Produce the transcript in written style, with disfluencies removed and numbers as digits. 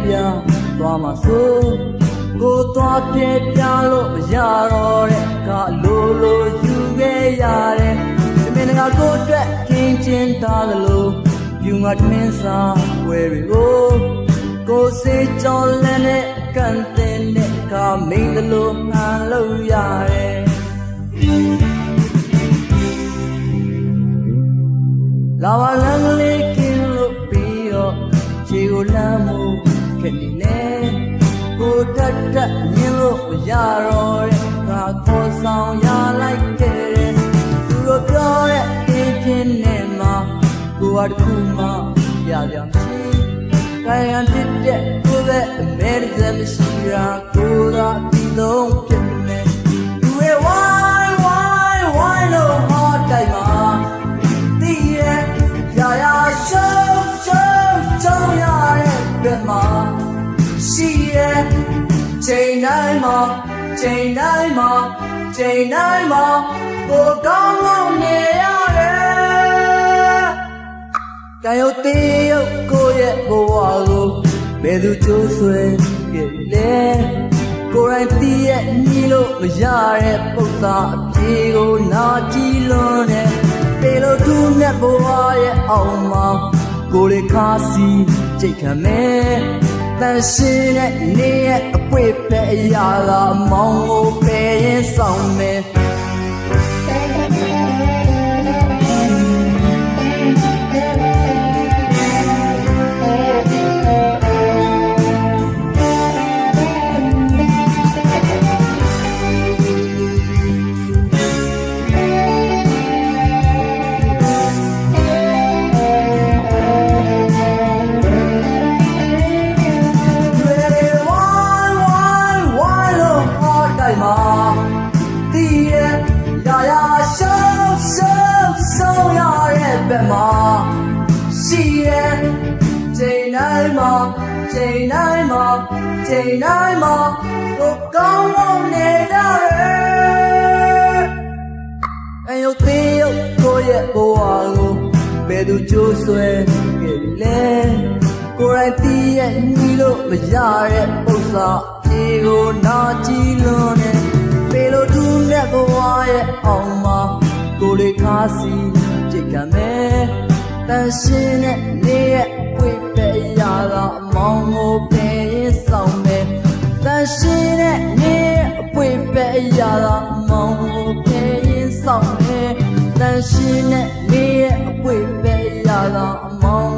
bia tua mà số cô tua bia bia lo ya ro de ka lo yu ge ya de mình nga cô tre king chin ta lo yu nga min sa we we go cô se cho lên de kan tin de ka min de lo han lo ya de la wa lang le kin lo pi yo chi go la mu ke ni ne cô tat tat nhin lo ya ro de ka ko saung ya like ke tu lo pyo de in phin ne ma cô wa khu ma ya ya chi kai an tit de cô ve me de me shi ra cô da ti dong phit me you we why no hard kai ma ti ye ya ya show ya de de ma shi yeချိန်တိုင်းမှာကိုကောင်းကောင်းနေရတယ်။ကြံရုပ်သေးရုပ်ကိုရဲ့ဘဝကိုဘယ်သူကြိုးဆွဲခဲ့လဲ။ကိုယ်တိုင်သိရဲ့ညီလို့မရတဲ့ပု္ပ္ပာအပြေကိုနာကြည့်လွန်တဲ့ပေလို့သူနဲ့ဘဝရဲ့အောင်မှာကိုယ်လေးခါစီကြိတ်ခံမယ်။တန်ရှင်းတဲ့နေရဲ့အပွေပဲအရာသာမောင်းကိုပယ်ရင်ဆောင်မယ် ရှိရဲ့ချိန်တိုင်းမှာကိုကောင်းလို့နေရတယ်အယုတ်သေးရုပ်ကိုရဲ့ဘဝကိုဘယ်သူကြိုးဆွဲခဲ့လဲကိုယ်တိုင်သိရဲ့ညီလို့မရတဲ့ပု္ပ္ပာပြေကိုနာကြည့်လွန်နေပေလို့သူနဲ့ဘဝရဲ့အောင်မှာကိုလေးခါစီကြိတ်ခံမယ်တန်ရှင်းတဲ့နေရဲ့ပွေပဲရာသာအမောင်းကိုပယ်ရင်ဆောင်မယ်တန်ရှင်းတဲ့နေရဲ့အပွေပဲရာသာအမောင်းကိုပယ်ရင်ဆောင်မယ်တန်ရှင်းတဲ့နေရဲ့အပွေပဲရာသာအမောင်း